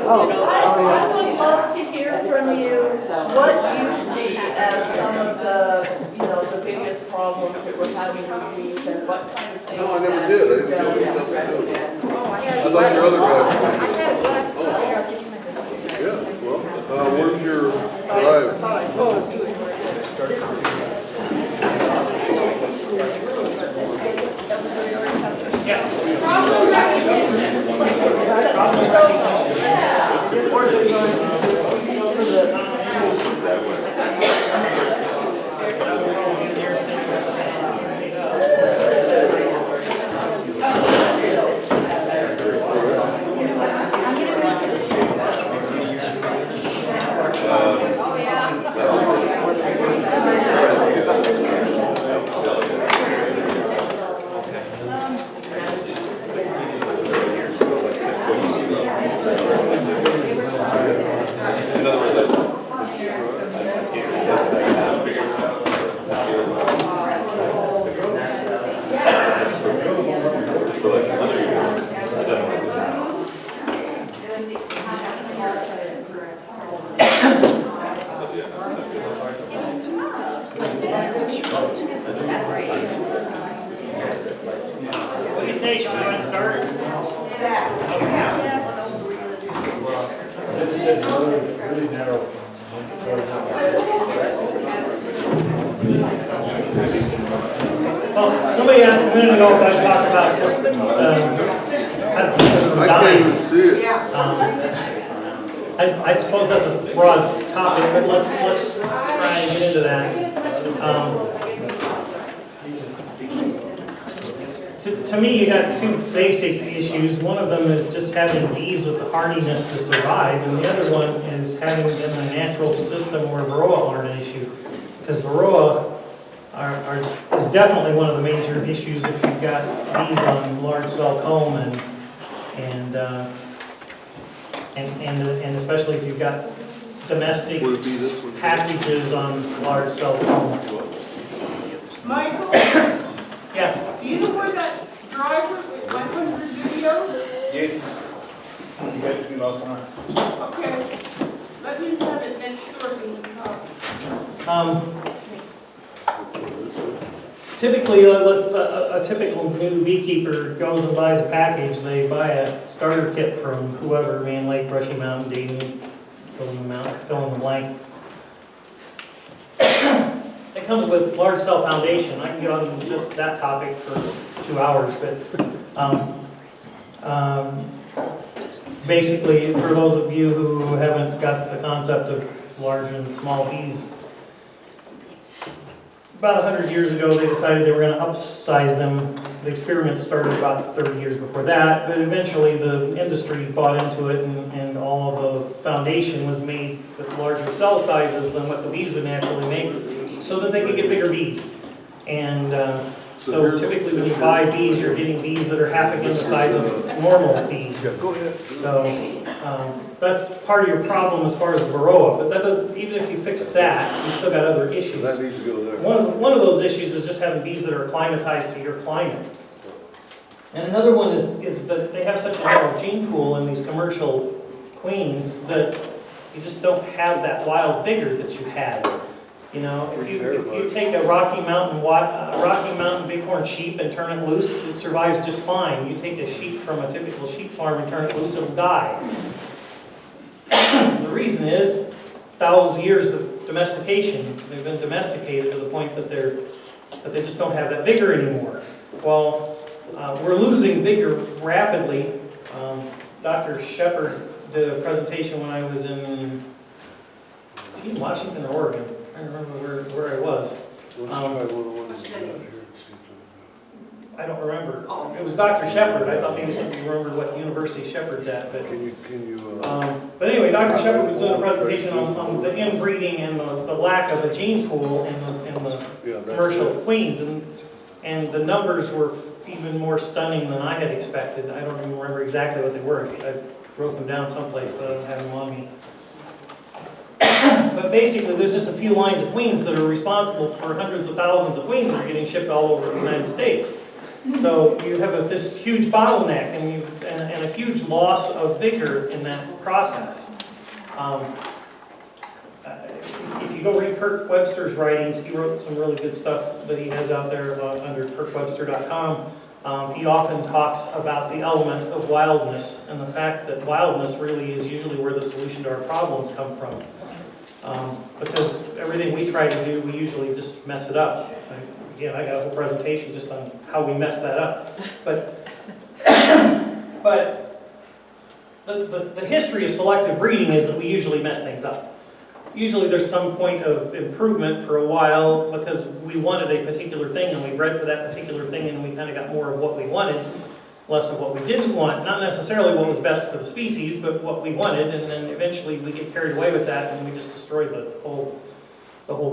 I would love to hear from you what you see as some of the biggest problems that we're having with these and what kind of things. No, I never did. I didn't know what stuff to do. I thought your other guys. Yeah, well, where's your drive? What do you say? Should we go ahead and start? Well, somebody asked a minute ago if I'd talk about just how to keep them from I can't dying. even see it. I suppose that's a broad topic, but let's try and get into that. To me, you got two basic issues. One of them is just having bees with the hardiness to survive, and the other one is having them in a natural system where Varroa aren't an issue. Because Varroa is definitely one of the major issues if you've got bees on large cell comb and especially if you've got domestic Would it be this one? packages on large cell comb. Michael, Yeah. do you know where that driver with 100 videos? Yes. You got to be last night. Okay, let me have it next door when you come. Typically, a typical new beekeeper goes and buys a package. They buy a starter kit from whoever, Man Lake, Brushy Mountain, Dayton, fill in the blank. It comes with large cell foundation. I can get on just that topic for 2 hours, but basically, for those of you who haven't got the concept of large and small bees, about 100 years ago, they decided they were going to upsize them. The experiments started about 30 years before that, but eventually the industry bought into it, and all of the foundation was made with larger cell sizes than what the bees would naturally make, so that they could get bigger bees. And so typically when you buy bees, you're getting bees that are half again the size of normal bees. Go ahead. So that's part of your problem as far as the Varroa, but that doesn't, even if you fix that, you still got other issues. That needs to go there. One of those issues is just having bees that are acclimatized to your climate. And another one is that they have such a narrow gene pool in these commercial queens that you just don't have that wild vigor that you had. You know, if you take a Rocky Mountain bighorn sheep and turn it loose, it survives just fine. You take a sheep from a typical sheep farm and turn it loose, it'll die. The reason is thousands of years of domestication. They've been domesticated to the point that they just don't have that vigor anymore. Well, we're losing vigor rapidly. Dr. Shepard did a presentation when I was in Washington or Oregon. I don't remember where I was. I don't remember. It was Dr. Shepard. I thought maybe somebody remembered what university Shepard's at. But but anyway, Dr. Shepard was doing a presentation on the inbreeding and the lack of a gene pool in the commercial queens, and the numbers were even more stunning than I had expected. I don't even remember exactly what they were. I wrote them down someplace, but I don't have them on me. But basically, there's just a few lines of queens that are responsible for hundreds of thousands of queens that are getting shipped all over the United States. So you have this huge bottleneck, and and a huge loss of vigor in that process. If you go read Kirk Webster's writings, he wrote some really good stuff that he has out there under kirkwebster.com. He often talks about the element of wildness and the fact that wildness really is usually where the solution to our problems come from. Because everything we try to do, we usually just mess it up. Again, I got a whole presentation just on how we mess that up. But the history of selective breeding is that we usually mess things up. Usually there's some point of improvement for a while because we wanted a particular thing and we bred for that particular thing and we kind of got more of what we wanted, less of what we didn't want. Not necessarily what was best for the species, but what we wanted, and then eventually we get carried away with that and we just destroy the whole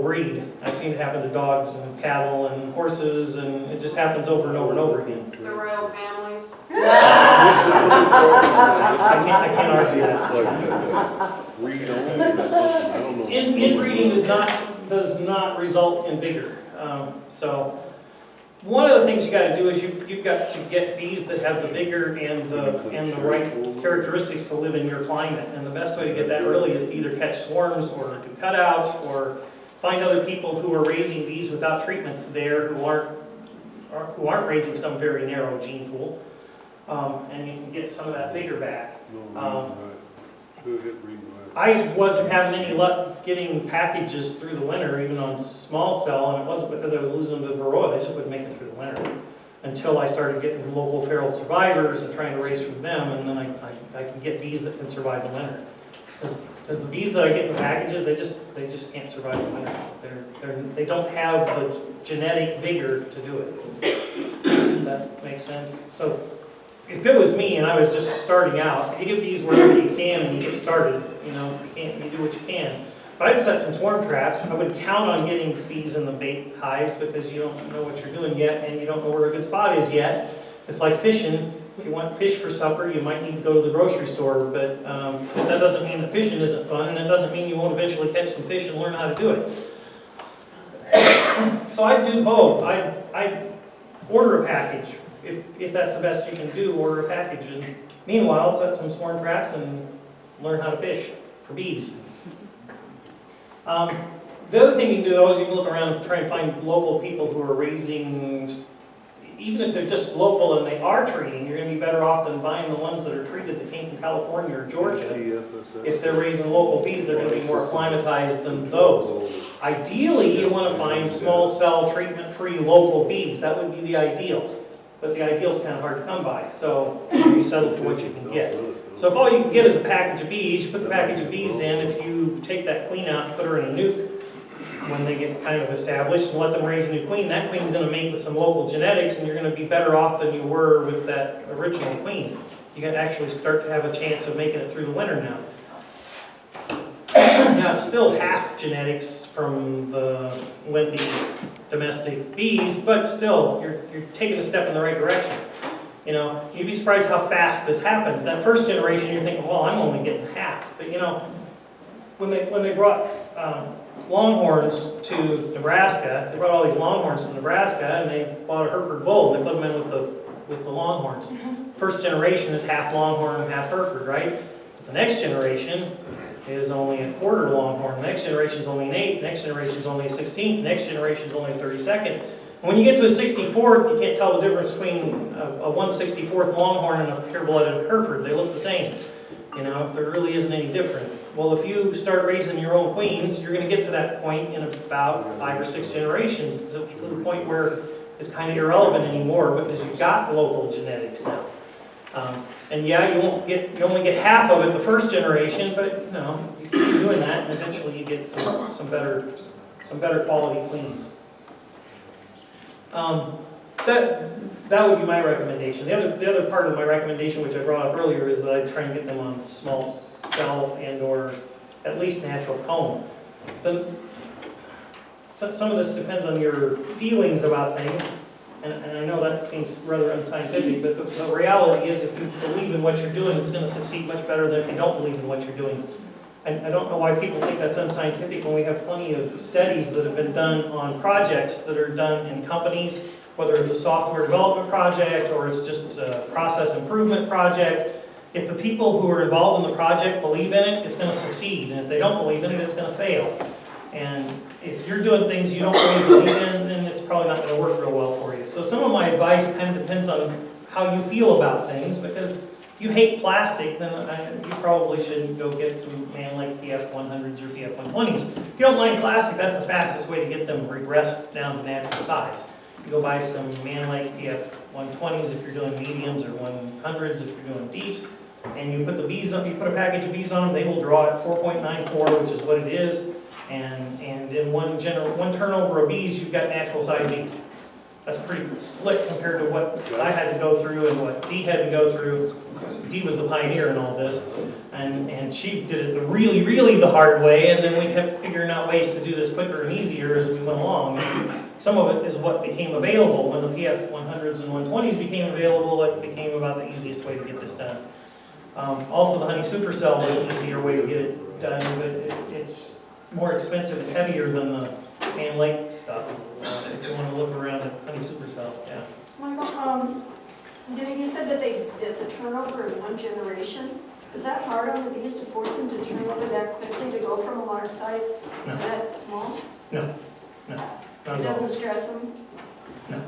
breed. I've seen it happen to dogs and cattle and horses, and it just happens over and over and over again. The royal families. I can't argue that. It's like breed only or something, I don't know. Inbreeding does not result in vigor. So one of the things you got to do is you've got to get bees that have the vigor and the right characteristics to live in your climate. And the best way to get that really is to either catch swarms or do cutouts or find other people who are raising bees without treatments there who aren't raising some very narrow gene pool. And you can get some of that vigor back. I wasn't having any luck getting packages through the winter, even on small cell, and it wasn't because I was losing them to Varroa, they just wouldn't make it through the winter. Until I started getting local feral survivors and trying to raise from them, and then I can get bees that can survive the winter. Because the bees that I get in packages, they just can't survive the winter. They don't have the genetic vigor to do it. Does that make sense? So if it was me and I was just starting out, you get bees wherever you can and you get started. You do what you can. But I'd set some swarm traps. I would count on getting bees in the bait hives because you don't know what you're doing yet and you don't know where a good spot is yet. It's like fishing. If you want fish for supper, you might need to go to the grocery store, but that doesn't mean that fishing isn't fun, and it doesn't mean you won't eventually catch some fish and learn how to do it. So I do both. I order a package. If that's the best you can do, order a package. And meanwhile, set some swarm traps and learn how to fish for bees. The other thing you can do though is you can look around and try and find local people who are raising, even if they're just local and they are treating, you're going to be better off than buying the ones that are treated that came from California or Georgia. If they're raising local bees, they're going to be more acclimatized than those. Ideally, you want to find small cell treatment-free local bees. That would be the ideal. But the ideal is kind of hard to come by, so you settle for what you can get. So if all you can get is a package of bees, you put the package of bees in. If you take that queen out and put her in a nuke when they get kind of established and let them raise a new queen, that queen's going to mate with some local genetics and you're going to be better off than you were with that original queen. You can actually start to have a chance of making it through the winter now. Now it's still half genetics from the wimpy domestic bees, but still, you're taking a step in the right direction. You'd be surprised how fast this happens. That first generation, you're thinking, well, I'm only getting half. But when they brought longhorns to Nebraska, they brought all these longhorns to Nebraska, and they bought a Hereford bull. They put them in with the longhorns. First generation is half longhorn and half Hereford, right? But the next generation is only a quarter longhorn. The next generation is only an eighth. The next generation is only a 16th. The next generation is only a 32nd. And when you get to a 64th, you can't tell the difference between a 1/64th longhorn and a pure-blooded Hereford. They look the same. There really isn't any different. Well, if you start raising your own queens, you're going to get to that point in about 5 or 6 generations, to the point where it's kind of irrelevant anymore because you've got local genetics now. And yeah, you only get half of it the first generation, but you keep doing that, and eventually you get some better quality queens. That would be my recommendation. The other part of my recommendation, which I brought up earlier, is that I try and get them on small cell and or at least natural comb. Some of this depends on your feelings about things, and I know that seems rather unscientific, but the reality is if you believe in what you're doing, it's going to succeed much better than if you don't believe in what you're doing. I don't know why people think that's unscientific when we have plenty of studies that have been done on projects that are done in companies whether it's a software development project or it's just a process improvement project. If the people who are involved in the project believe in it, it's going to succeed. And if they don't believe in it, it's going to fail. And if you're doing things you don't really believe in, then it's probably not going to work real well for you. So some of my advice kind of depends on how you feel about things, because if you hate plastic, then you probably shouldn't go get some man-like TF 100s or TF 120s. If you don't mind plastic, that's the fastest way to get them regressed down to natural size. You go buy some man-like TF 120s if you're doing mediums, or 100s if you're doing deeps, and you put the bees on. You put a package of bees on them, they will draw at 4.94, which is what it is. And in one turnover of bees, you've got natural size bees. That's pretty slick compared to what I had to go through and what Dee had to go through. Dee was the pioneer in all this, and she did it really the hard way, and then we kept figuring out ways to do this quicker and easier as we went along. And some of it is what became available. When the PF 100s and 120s became available, it became about the easiest way to get this done. Also, the honey supercell was an easier way to get it done, but it's more expensive and heavier than the Fan Lake stuff. If you want to look around at honey supercell, yeah. Michael, you said that it's a turnover in one generation. Is that hard on the bees to force them to turn over that quickly, to go from a large size to that small? No. Not It at all. doesn't stress them? No.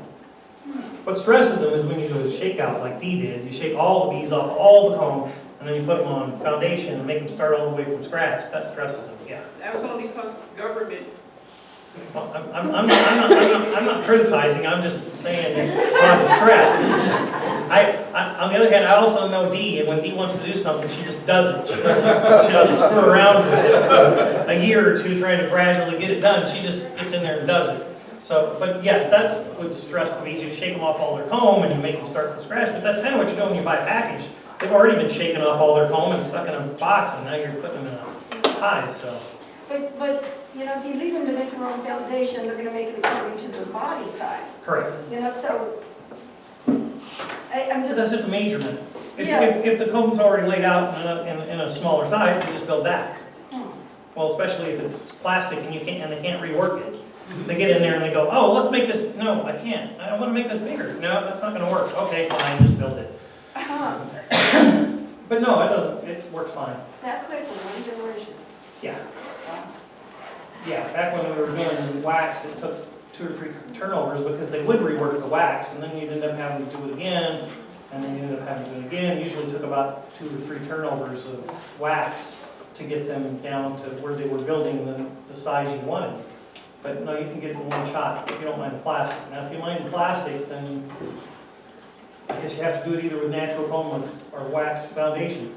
What stresses them is when you do a shakeout like Dee did. You shake all the bees off all the comb, and then you put them on foundation and make them start all the way from scratch. That stresses them, yeah. That was only because government. Well, I'm not criticizing, I'm just saying it causes stress. On the other hand, I also know Dee, and when Dee wants to do something, she just does it. She doesn't screw around with it for a year or two trying to gradually get it done. She just gets in there and does it. So, but yes, that's what stress the bees. You shake them off all their comb and you make them start from scratch, but that's kind of what you're doing when you buy a package. They've already been shaken off all their comb and stuck in a box, and now you're putting them in a hive, so. But if you leave them to make their own foundation, they're going to make it according to their body size. Correct. So I'm That's just, just a measurement. Yeah. If the comb's already laid out in a smaller size, they just build that. Well, especially if it's plastic and they can't rework it. They get in there and they go, oh, let's make this. No, I can't. I want to make this bigger. No, that's not going to work. Okay, fine, just build it. But no, it doesn't. It works fine. that quick in one generation. Yeah. Yeah, back when we were doing wax, it took 2 or 3 turnovers because they would rework the wax, and then you'd end up having to do it again, and then you end up having to do it again. It usually took about 2 or 3 turnovers of wax to get them down to where they were building the size you wanted. But no, you can get it in one shot if you don't mind the plastic. Now, if you mind the plastic, then I guess you have to do it either with natural comb or wax foundation.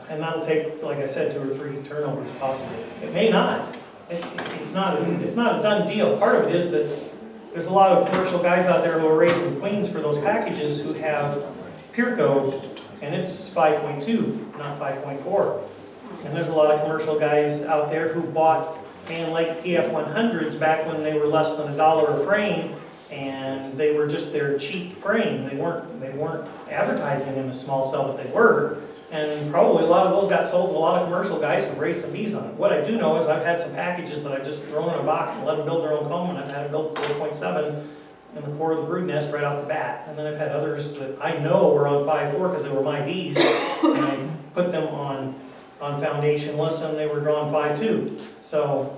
And that'll take, like I said, 2 or 3 turnovers possibly. It may not. It's not a done deal. Part of it is that there's a lot of commercial guys out there who are raising queens for those packages who have pure code, and it's 5.2, not 5.4. And there's a lot of commercial guys out there who bought like TF 100s back when they were less than $1 a frame, and they were just their cheap frame. They weren't advertising them as small cell, but they were. And probably a lot of those got sold to a lot of commercial guys who raised some bees on it. What I do know is I've had some packages that I've just thrown in a box and let them build their own comb, and I've had them build 4.7 in the core of the brood nest right off the bat. And then I've had others that I know were on 5.4 because they were my bees, and I put them on foundationless, and they were drawn 5.2. So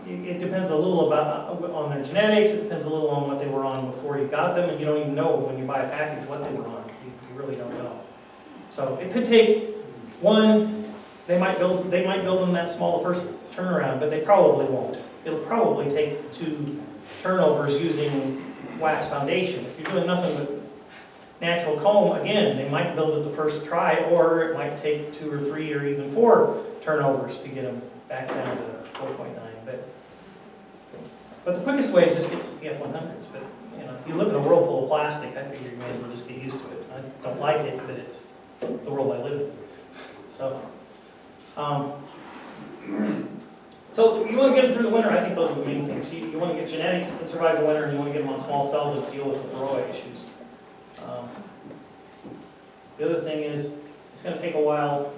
it depends a little on their genetics. It depends a little on what they were on before you got them, and you don't even know when you buy a package what they were on. You really don't know. So it could take they might build them that small first turnaround, but they probably won't. It'll probably take 2 turnovers using wax foundation. If you're doing nothing but natural comb, again, they might build it the first try, or it might take 2 or 3 or even 4 turnovers to get them back down to 4.9. But the quickest way is just get some PF 100s. But if you live in a world full of plastic, I figure you may as well just get used to it. I don't like it, but it's the world I live in. So, so you want to get them through the winter. I think those are the main things. You want to get genetics that can survive the winter, and you want to get them on small cell to deal with the Varroa issues. The other thing is, it's going to take a while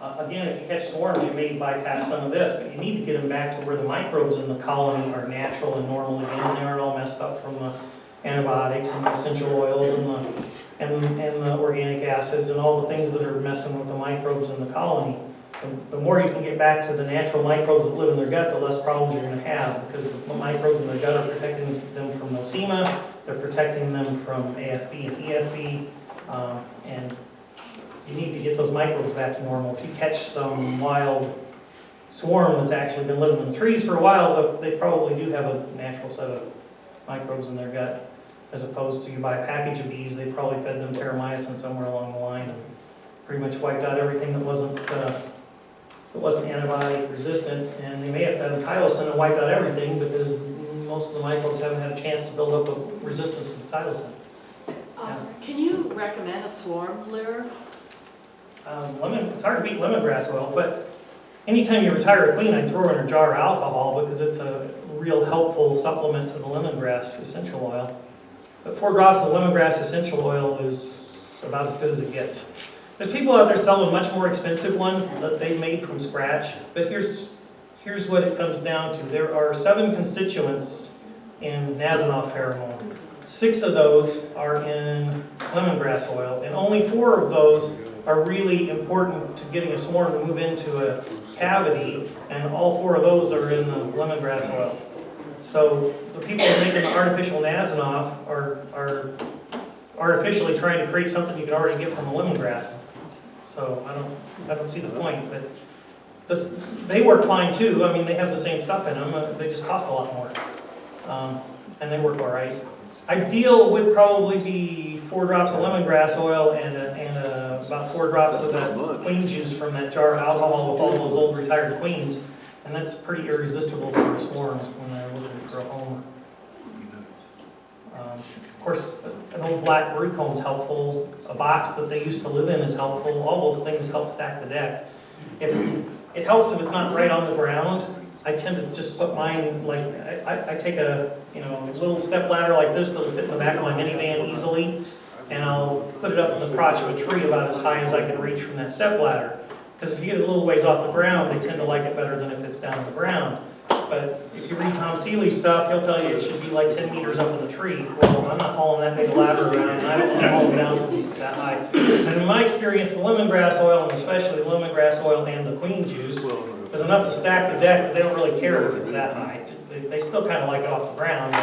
Again, if you catch swarms, you may bypass some of this, but you need to get them back to where the microbes in the colony are natural and normal again. They aren't all messed up from the antibiotics and the essential oils and the organic acids and all the things that are messing with the microbes in the colony. The more you can get back to the natural microbes that live in their gut, the less problems you're going to have, because the microbes in their gut are protecting them from nosema, they're protecting them from AFB and EFB, and you need to get those microbes back to normal. If you catch some wild swarm that's actually been living in the trees for a while, they probably do have a natural set of microbes in their gut, as opposed to you buy a package of bees, they probably fed them terramycin somewhere along the line and pretty much wiped out everything that wasn't antibiotic resistant, and they may have fed them tylosin and wiped out everything because most of the microbes haven't had a chance to build up a resistance to the tylosin. Can you recommend a swarm lure? It's hard to beat lemongrass oil, but anytime you retire a queen, I throw her in a jar of alcohol because it's a real helpful supplement to the lemongrass essential oil. But 4 drops of lemongrass essential oil is about as good as it gets. There's people out there selling much more expensive ones that they've made from scratch, but here's what it comes down to. There are 7 constituents in Nasonoff pheromone. 6 of those are in lemongrass oil, and only 4 of those are really important to getting a swarm to move into a cavity, and all 4 of those are in the lemongrass oil. So the people who are making the artificial Nasonoff are artificially trying to create something you can already get from the lemongrass. So I don't see the point, but they work fine too. I mean, they have the same stuff in them. They just cost a lot more, and they work all right. Ideal would probably be 4 drops of lemongrass oil and about 4 drops of that queen juice from that jar of alcohol with all those old retired queens, and that's pretty irresistible for a swarm when they're looking for a home. Of course, an old black brood is helpful. A box that they used to live in is helpful. All those things help stack the deck. It helps if it's not right on the ground. I tend to just put mine, like, I take a little step ladder like this that will fit in the back of my minivan easily, and I'll put it up in the crotch of a tree about as high as I can reach from that step ladder. Because if you get it a little ways off the ground, they tend to like it better than if it's down on the ground. But if you read Tom Seeley's stuff, he'll tell you it should be like 10 meters up in the tree. Well, I'm not hauling that big ladder around, and I don't want to haul it down that high. And in my experience, the lemongrass oil, and especially the lemongrass oil and the queen juice, is enough to stack the deck, but they don't really care if it's that high. They still kind of like it off the ground,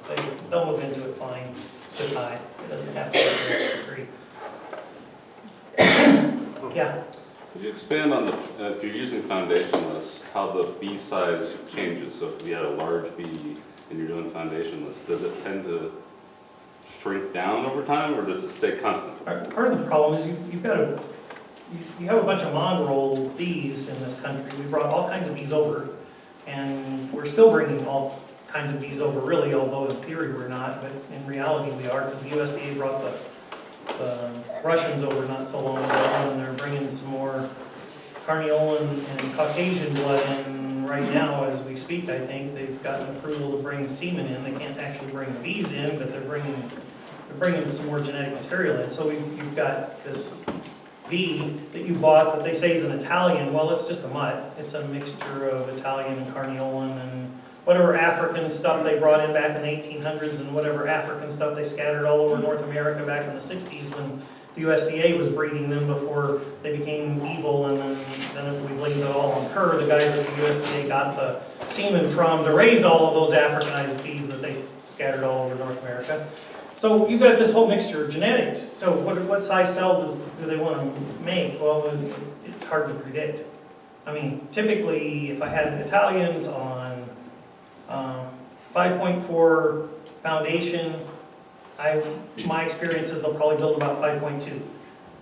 but they'll move into it fine this high. It doesn't have to be the tree. Yeah. Could you expand on if you're using foundationless, how the bee size changes? So if you had a large bee and you're doing foundationless, does it tend to shrink down over time, or does it stay constant? Part of the problem is you have a bunch of mongrel bees in this country. We brought all kinds of bees over, and we're still bringing all kinds of bees over, really, although in theory we're not, but in reality we are, because the USDA brought the Russians over not so long ago, and they're bringing some more Carniolan and Caucasian blood in right now as we speak. I think they've gotten approval to bring semen in. They can't actually bring the bees in, but they're bringing some more genetic material in. So you've got this bee that you bought that they say is an Italian. Well, it's just a mutt. It's a mixture of Italian and Carniolan and whatever African stuff they brought in back in the 1800s and whatever African stuff they scattered all over North America back in the 60s when the USDA was breeding them before they became evil, and then if we blamed it all on her, the guy that the USDA got the semen from to raise all of those Africanized bees that they scattered all over North America. So you've got this whole mixture of genetics. So what size cell do they want to make? Well, it's hard to predict. I mean, typically, if I had Italians on 5.4 foundation, my experience is they'll probably build about 5.2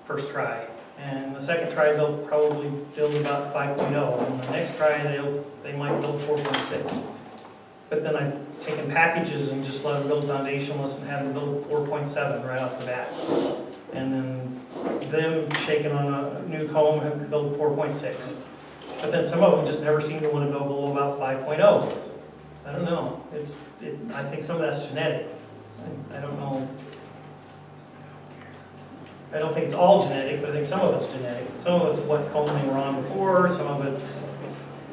first try. And the second try, they'll probably build about 5.0. And the next try, they might build 4.6. But then I've taken packages and just let them build foundationless and have them build 4.7 right off the bat. And then them shaking on a new comb have build 4.6. But then some of them just never seem to want to go below about 5.0. I don't know. I think some of that's genetic. I don't know. I don't think it's all genetic, but I think some of it's genetic. Some of it's what comb they were on before, some of it's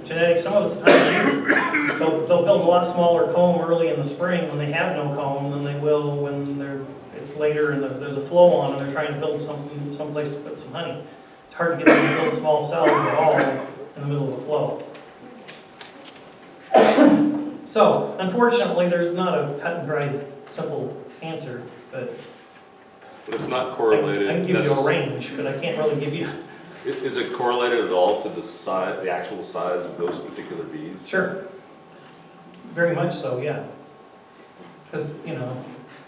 genetic, some of it's the time of year. They'll build a lot smaller comb early in the spring when they have no comb than they will when it's later and there's a flow on and they're trying to build some place to put some honey. It's hard to get them to build small cells at all in the middle of the flow. So, unfortunately, there's not a cut and dried, simple answer, but But it's not I correlated. can give you a range, but I can't really give you. Is it correlated at all to the size, the actual size of those particular bees? Sure. Very much so, yeah. Because,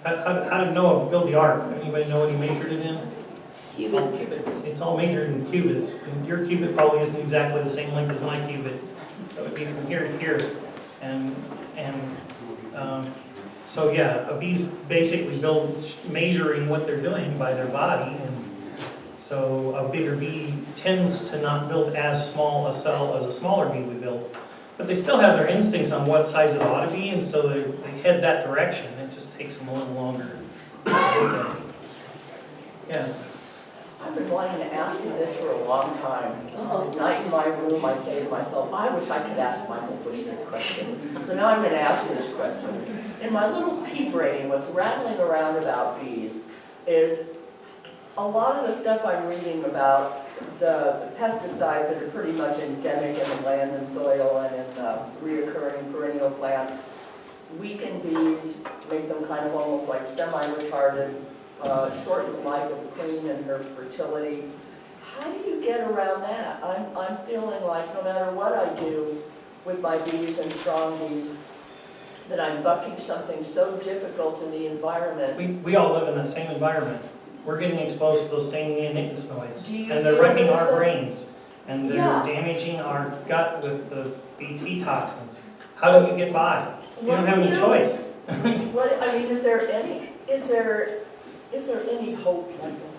how did Noah build the ark? Anybody know what he measured it in? It's all measured in cubits. And your cubit probably isn't exactly the same length as my cubit. That would be from here to here. So yeah, a bee's basically measuring what they're doing by their body, and so a bigger bee tends to not build as small a cell as a smaller bee would build. But they still have their instincts on what size it ought to be, and so they head that direction. It just takes them a little longer. Yeah. I've been wanting to ask you this for a long time. At night in my room, I say to myself, I wish I could ask Michael Bush this question. So now I'm going to ask you this question. In my little pea brain, what's rattling around about bees is a lot of the stuff I'm reading about the pesticides that are pretty much endemic in the land and soil and in reoccurring perennial plants weaken bees, make them kind of almost like semi-retarded, shorten the life of the queen and her fertility. How do you get around that? I'm feeling like no matter what I do with my bees and strong bees, that I'm bucking something so difficult in the environment. We all live in that same environment. We're getting exposed to those same neonicotinoids, Do you and they're feel wrecking there's our a- brains, and they're Yeah. damaging our gut with the BT toxins. How do you get by? You don't have any choice. What, I mean, is there any hope, Michael?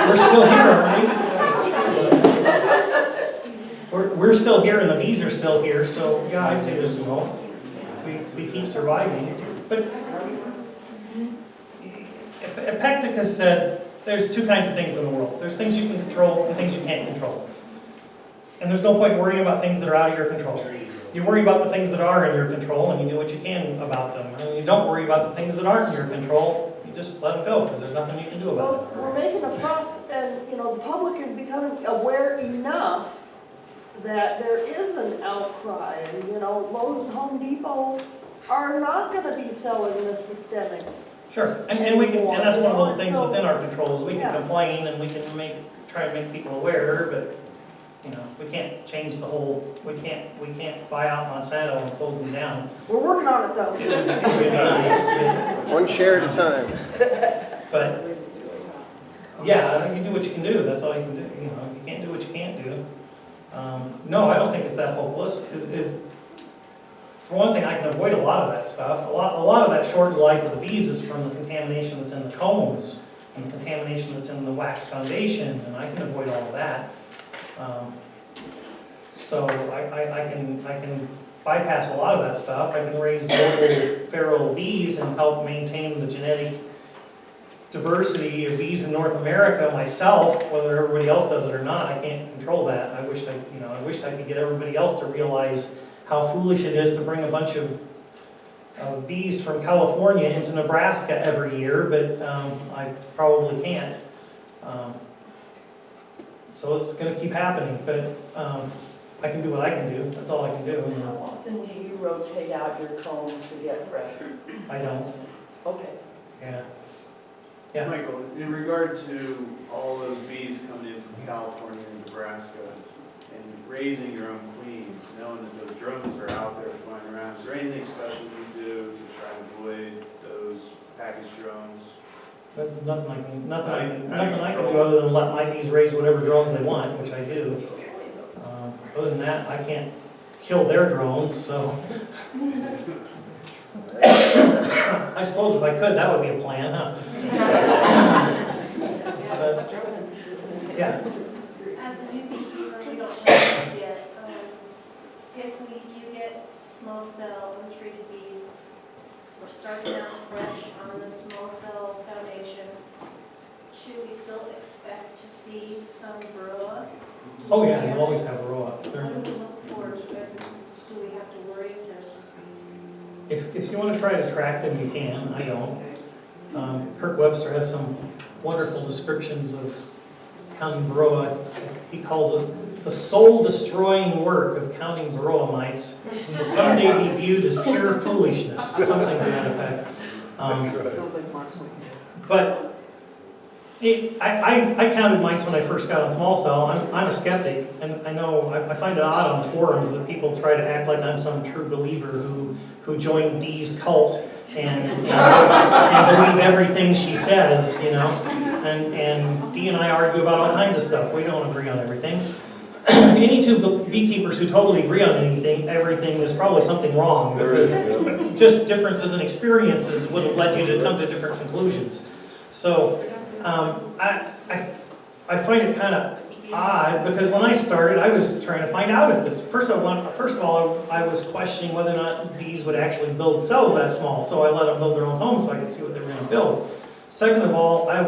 We're still here, aren't we? We're still here, and the bees are still here, so yeah, I'd say there's some hope. We keep surviving. But Epictetus said there's two kinds of things in the world. There's things you can control and things you can't control. And there's no point worrying about things that are out of your control. You worry about the things that are in your control, and you do what you can about them. And you don't worry about the things that aren't in your control. You just let them go, because there's nothing you can do about it. Well, we're making a fuss, and, the public is becoming aware enough that there is an outcry, and, Lowe's and Home Depot are not gonna be selling the systemics. Sure, and that's one of those things So- within our control, is we can Yeah. complain and we can try and make people aware, but, we can't change the whole, we can't buy out Monsanto and close them down. We're working on it, though. It would be really nice, One share at a time. but, yeah, you do what you can do, that's all you can do, you can't do what you can't do. No, I don't think it's that hopeless, for one thing, I can avoid a lot of that stuff. A lot of that shortened life of the bees is from the contamination that's in the combs and the contamination that's in the wax foundation, and I can avoid all of that. So I can bypass a lot of that stuff. I can raise local feral bees and help maintain the genetic diversity of bees in North America myself, whether everybody else does it or not. I can't control that. I wished I could get everybody else to realize how foolish it is to bring a bunch of bees from California into Nebraska every year, but I probably can't. So it's going to keep happening, but I can do what I can do. That's all I can do. How often do you rotate out your combs to get fresh? I don't. Okay. Yeah. Yeah. Michael, in regard to all those bees coming in from California and Nebraska and raising your own queens, knowing that those drones are out there flying around, is there anything special you do to try to avoid those package drones? Nothing I can do other than let my bees raise whatever drones they want, which I do. Other than that, I can't kill their drones, so. I suppose if I could, that would be a plan, huh? But, yeah. As a new beekeeper, we don't have this yet. If we do get small cell untreated bees, we're starting out fresh on the small cell foundation, should we still expect to see some Varroa? Oh yeah, you always have Varroa. What do we look for? Do we have to worry if there's? If you want to try to track them, you can. I don't. Kirk Webster has some wonderful descriptions of counting Varroa. He calls it the soul-destroying work of counting Varroa mites will someday be viewed as pure foolishness, something to that effect. But I counted mites when I first got on small cell. I'm a skeptic, and I know I find it odd on forums that people try to act like I'm some true believer who joined Dee's cult and believe everything she says, you know. And Dee and I argue about all kinds of stuff. We don't agree on everything. Any two beekeepers who totally agree on everything, there's probably something wrong, because just differences in experiences would have led you to come to different conclusions. So I find it kind of odd, because when I started, I was trying to find out if this, first of all, I was questioning whether or not bees would actually build cells that small, so I let them build their own home so I could see what they were going to build. Second of all, I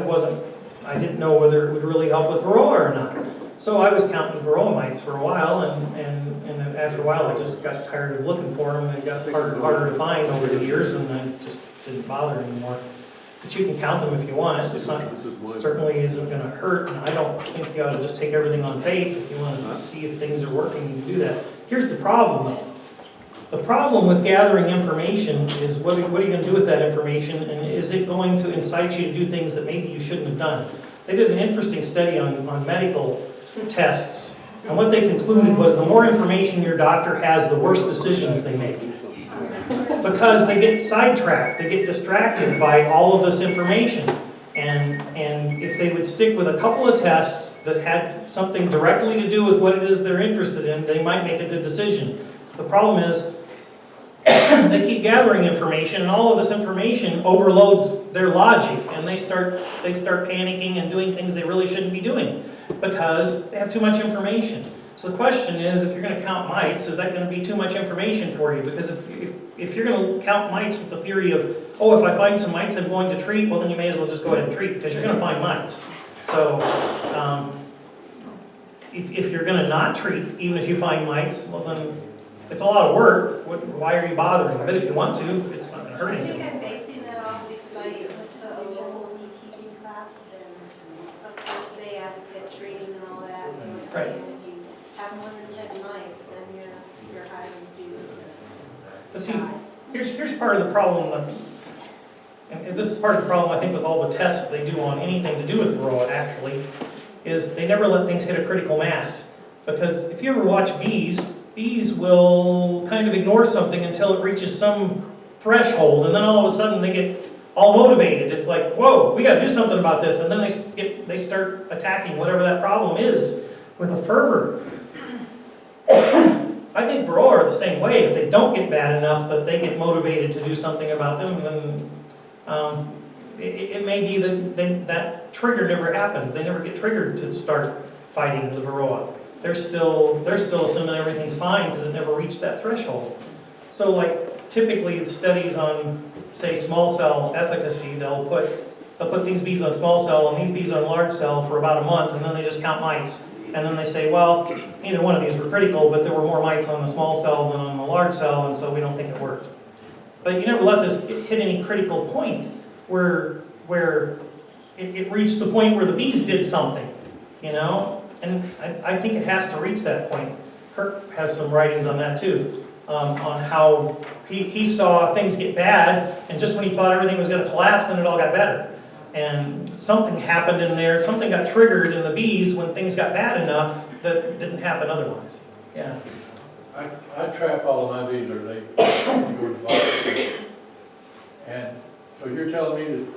didn't know whether it would really help with Varroa or not. So I was counting Varroa mites for a while, and after a while I just got tired of looking for them, and it got harder to find over the years, and I just didn't bother anymore. But you can count them if you want. It's not, certainly isn't going to hurt, and I don't think you ought to just take everything on faith. If you want to see if things are working, you can do that. Here's the problem, though. The problem with gathering information is what are you going to do with that information, and is it going to incite you to do things that maybe you shouldn't have done? They did an interesting study on medical tests, and what they concluded was the more information your doctor has, the worse decisions they make. Because they get sidetracked, they get distracted by all of this information. And if they would stick with a couple of tests that had something directly to do with what it is they're interested in, they might make a good decision. The problem is, they keep gathering information, and all of this information overloads their logic, and they start panicking and doing things they really shouldn't be doing because they have too much information. So the question is, if you're going to count mites, is that going to be too much information for you? Because if you're going to count mites with the theory of, oh, if I find some mites I'm going to treat, well then you may as well just go ahead and treat, because you're going to find mites. So if you're going to not treat, even if you find mites, well then it's a lot of work. Why are you bothering? But if you want to, it's not going to hurt I anything. think I'm basing that off because I went to a local beekeeping class, and of course they advocate treating and all that. And we're saying if you have more than 10 mites, then your hive is due But to see, die. here's part of the problem, and this is part of the problem I think with all the tests they do on anything to do with Varroa actually, is they never let things hit a critical mass. Because if you ever watch bees will kind of ignore something until it reaches some threshold, and then all of a sudden they get all motivated. It's like, whoa, we got to do something about this, and then they start attacking whatever that problem is with a fervor. I think Varroa are the same way. If they don't get bad enough that they get motivated to do something about them, then it may be that that trigger never happens. They never get triggered to start fighting the Varroa. They're still assuming everything's fine because it never reached that threshold. So like typically the studies on, say, small cell efficacy, they'll put these bees on small cell and these bees on large cell for about a month, and then they just count mites. And then they say, well, neither one of these were critical, but there were more mites on the small cell than on the large cell, and so we don't think it worked. But you never let this hit any critical point where it reached the point where the bees did something, you know? And I think it has to reach that point. Kirk has some writings on that too, on how he saw things get bad, and just when he thought everything was going to collapse, then it all got better. And something happened in there, something got triggered in the bees when things got bad enough that didn't happen otherwise. Yeah. I trap all of my bees, or they go to the and so you're telling me that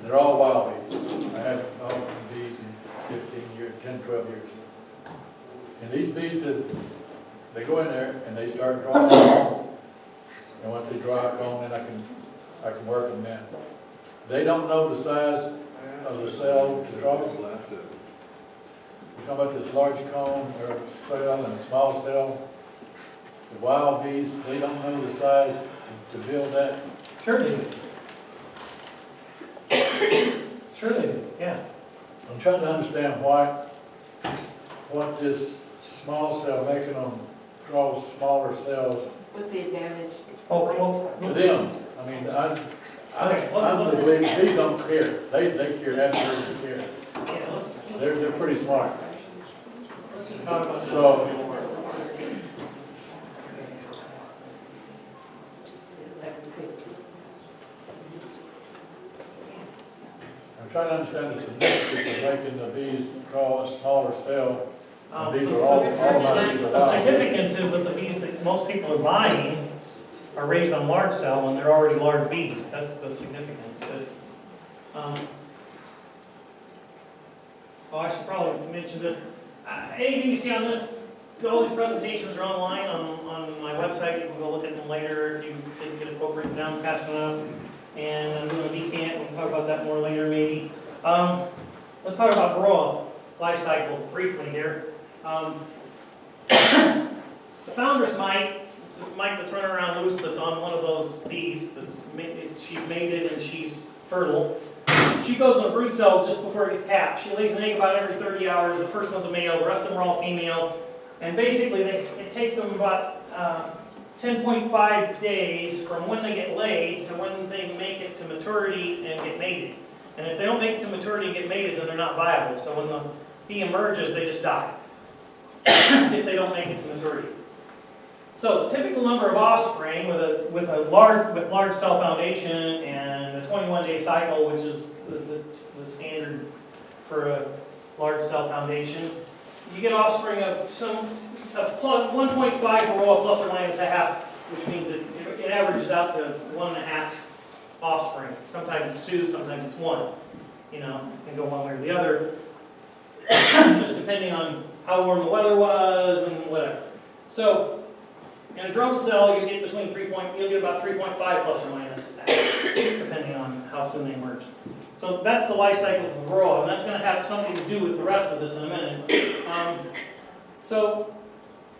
they're all wild bees. I have all bees in 15 years, 10, 12 years. And these bees, they go in there and they start drawing comb. And once they draw a comb, then I can work them in. They don't know the size of the cell to draw. You're talking about this large comb or cell and a small cell. The wild bees, they don't know the size to build that Sure they do. Sure they do, yeah. I'm trying to understand what this small cell making them draw smaller cells What's the advantage? to them. I mean, Okay, I believe they don't care. They care, absolutely care. Yeah, They're pretty smart. let's just talk about. So, I'm trying to understand the significance of making the bees draw a smaller cell. These are all my bees are The wild. significance is that the bees that most people are buying are raised on large cell when they're already large bees. That's the significance. I should probably mention this. Anything you see on this, all these presentations are online on my website. You can go look at them later if you didn't get a quote written down fast enough. And I'm doing a bee camp. We'll talk about that more later maybe. Let's talk about Varroa life cycle briefly here. The foundress mite, it's a mite that's running around loose that's on one of those bees. She's mated and she's fertile. She goes in a brood cell just before it gets hatched. She lays an egg about every 30 hours. The first one's a male, the rest of them are all female. And basically, it takes them about 10.5 days from when they get laid to when they make it to maturity and get mated. And if they don't make it to maturity and get mated, then they're not viable. So when the bee emerges, they just die if they don't make it to maturity. So the typical number of offspring with large cell foundation and a 21-day cycle, which is the standard for a large cell foundation, you get offspring of 1.5 Varroa plus or minus a half, which means it averages out to 1.5 offspring. Sometimes it's 2, sometimes it's 1. You know, it can go one way or the other, just depending on how warm the weather was and whatever. So in a drone cell, you get you'll get about 3.5 plus or minus, depending on how soon they emerge. So that's the life cycle of Varroa, and that's going to have something to do with the rest of this in a minute. So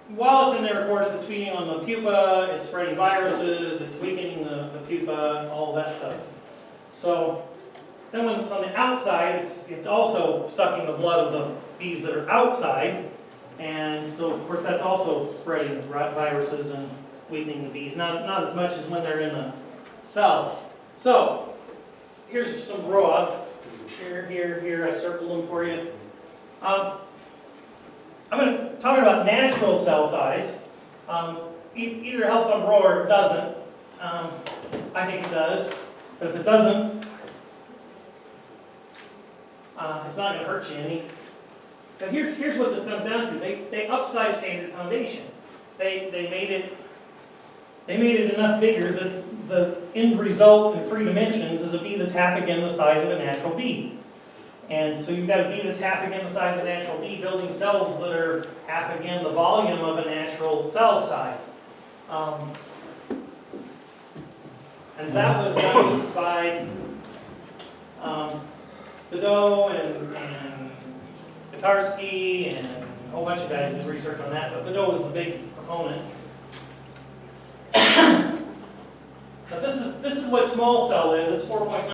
while it's in there, of course, it's feeding on the pupa, it's spreading viruses, it's weakening the pupa, all that stuff. So then when it's on the outside, it's also sucking the blood of the bees that are outside. And so, of course, that's also spreading viruses and weakening the bees. Not as much as when they're in the cells. So, here's some Varroa. Here, I circled them for you. I'm going to talk about natural cell size. Either helps on Varroa or it doesn't. I think it does. But if it doesn't, it's not going to hurt you any. But here's what this comes down to. They upsize standard foundation. They made it enough bigger that the end result in 3 dimensions is a bee that's half again the size of a natural bee. And so you've got a bee that's half again the size of a natural bee building cells that are half again the volume of a natural cell size. And that was done by Bedeau and Katarsky and a whole bunch of guys did research on that, but Bedeau was the big proponent. But this is what small cell is. It's 4.9